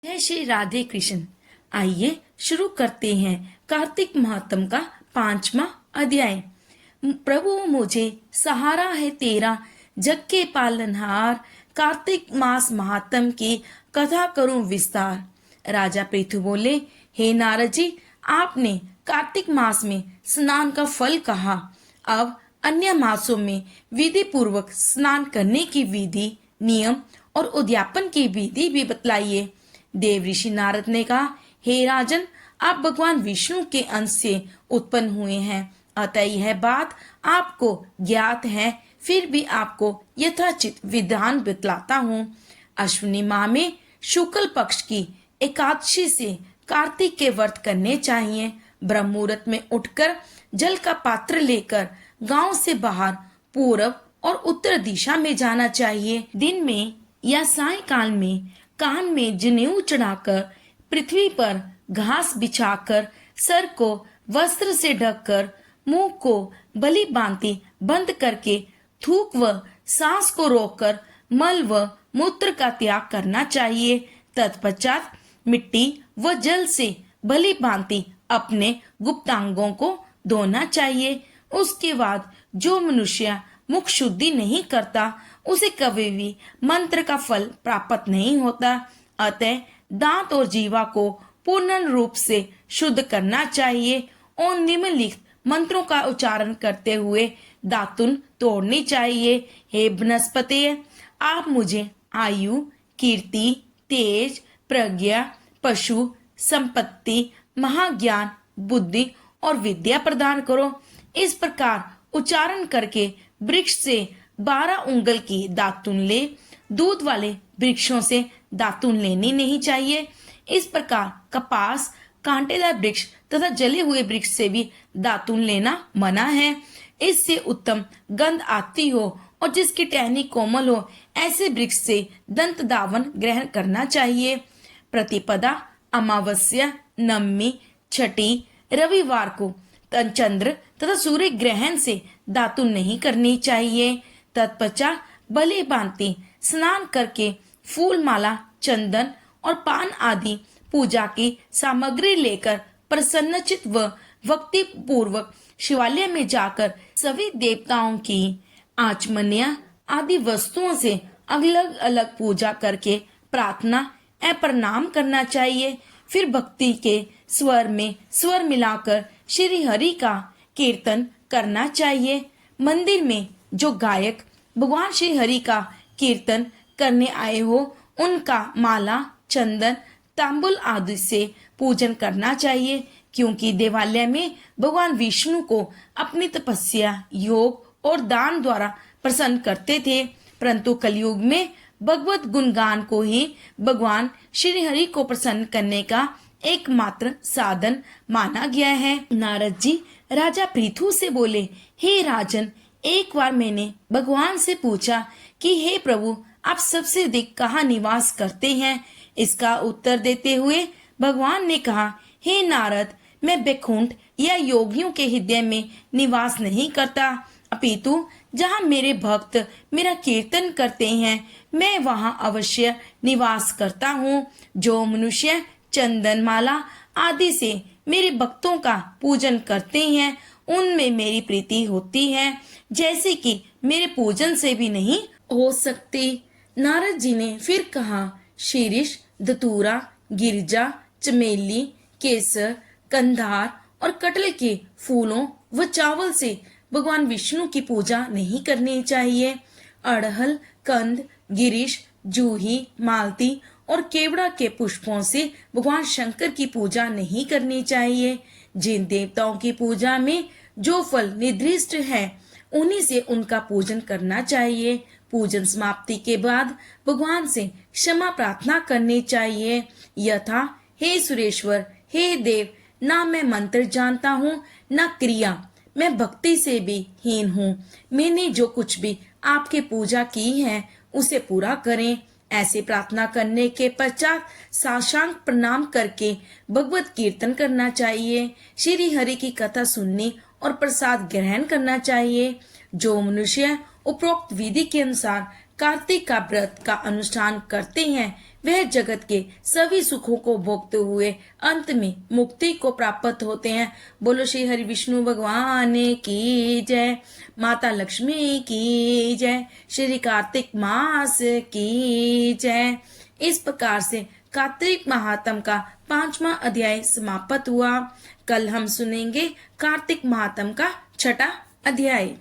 जय श्री राधे कृष्ण। आइए शुरू करते हैं कार्तिक महात्म का 5वां अध्याय। प्रभु मुझे सहारा है तेरा, जग के पालनहार। कार्तिक मास महात्म की कथा करूं विस्तार। राजा पृथु बोले, हे नारद जी, आपने कार्तिक मास में स्नान का फल कहा, अब अन्य मासों में विधि पूर्वक स्नान करने की विधि, नियम और उद्यापन की विधि भी बतलाइए। देव ऋषि नारद ने कहा, हे राजन, आप भगवान विष्णु के अंश से उत्पन्न हुए हैं, अतः यह बात आपको ज्ञात है, फिर भी आपको यथाचित विधान बतलाता हूँ। अश्विनी माह में शुक्ल पक्ष की एकादशी से कार्तिक के व्रत करने चाहिए। ब्रह्म मुहूर्त में उठकर जल का पात्र लेकर गांव से बाहर पूर्व और उत्तर दिशा में जाना चाहिए। दिन में या सायकाल में कान में जनेऊ चढ़ाकर, पृथ्वी पर घास बिछाकर, सर को वस्त्र से ढककर, मुंह को बलि बांति बंद करके, थूक व सांस को रोककर मल व मूत्र का त्याग करना चाहिए। तत्पश्चात मिट्टी व जल से बलि बांति अपने गुप्तांगों को धोना चाहिए। उसके बाद जो मनुष्य मुख शुद्धि नहीं करता, उसे कभी भी मंत्र का फल प्राप्त नहीं होता। अतः दांत और जीवा को पूर्ण रूप से शुद्ध करना चाहिए और निम्नलिखित मंत्रों का उच्चारण करते हुए दातुन तोड़नी चाहिए। हे बनस्पति, आप मुझे आयु, कीर्ति, तेज, प्रज्ञा, पशु, संपत्ति, महाज्ञान, बुद्धि और विद्या प्रदान करो। इस प्रकार उच्चारण करके वृक्ष से 12 उंगल की दातुन ले। दूध वाले वृक्षों से दातुन लेनी नहीं चाहिए। इस प्रकार कपास, कांटेदार वृक्ष तथा जले हुए वृक्ष से भी दातुन लेना मना है। इससे उत्तम गंध आती हो और जिसकी टहनी कोमल हो, ऐसे वृक्ष से दंत दावन ग्रहण करना चाहिए। प्रतिपदा, अमावस्या, नवमी, छठी, रविवार को चंद्र तथा सूर्य ग्रहण से दातुन नहीं करनी चाहिए। तत्पश्चात बलि बांति स्नान करके फूल माला, चंदन और पान आदि पूजा की सामग्री लेकर प्रसन्नचित व भक्ति पूर्वक शिवालय में जाकर सभी देवताओं की आचमनिया आदि वस्तुओं से अलग अलग पूजा करके प्रार्थना एवं प्रणाम करना चाहिए। फिर भक्ति के स्वर में स्वर मिलाकर श्री हरि का कीर्तन करना चाहिए। मंदिर में जो गायक भगवान श्री हरि का कीर्तन करने आए हो, उनका माला, चंदन, तांबुल आदि से पूजन करना चाहिए, क्योंकि देवालय में भगवान विष्णु को अपनी तपस्या, योग और दान द्वारा प्रसन्न करते थे। परंतु कलयुग में भगवत गुणगान को ही भगवान श्री हरि को प्रसन्न करने का एकमात्र साधन माना गया है। नारद जी राजा पृथु से बोले, हे राजन, एक बार मैंने भगवान से पूछा कि हे प्रभु, आप सबसे अधिक कहाँ निवास करते हैं? इसका उत्तर देते हुए भगवान ने कहा, हे नारद, मैं बैकुंठ या योगियों के हृदय में निवास नहीं करता, अपितु जहाँ मेरे भक्त मेरा कीर्तन करते हैं, मैं वहाँ अवश्य निवास करता हूँ। जो मनुष्य चंदन माला आदि से मेरे भक्तों का पूजन करते हैं, उनमें मेरी प्रीति होती है, जैसे कि मेरे पूजन से भी नहीं हो सकती। नारद जी ने फिर कहा, शीरिष, धतूरा, गिरजा, चमेली, केसर, कंधार और कटल के फूलों व चावल से भगवान विष्णु की पूजा नहीं करनी चाहिए। अड़हल, कंद, गिरीश, जूही, मालती और केवड़ा के पुष्पों से भगवान शंकर की पूजा नहीं करनी चाहिए। जिन देवताओं की पूजा में जो फल निर्दिष्ट है, उन्हीं से उनका पूजन करना चाहिए। पूजन समाप्ति के बाद भगवान से क्षमा प्रार्थना करनी चाहिए, यथा, हे सुरेश्वर, हे देव, ना मैं मंत्र जानता हूँ ना क्रिया, मैं भक्ति से भी हीन हूँ। मैंने जो कुछ भी आपके पूजा की है उसे पूरा करें। ऐसे प्रार्थना करने के पश्चात साष्टांग प्रणाम करके भगवत कीर्तन करना चाहिए। श्री हरि की कथा सुननी और प्रसाद ग्रहण करना चाहिए। जो मनुष्य उपरोक्त विधि के अनुसार कार्तिक का व्रत का अनुष्ठान करते हैं वह जगत के सभी सुखों को भोगते हुए अंत में मुक्ति को प्राप्त होते हैं। बोलो श्री हरि विष्णु भगवान की जय, माता लक्ष्मी की जय, श्री कार्तिक मास की जय। इस प्रकार से कार्तिक महात्म का 5वां अध्याय समाप्त हुआ। कल हम सुनेंगे कार्तिक महात्म का 6वां अध्याय।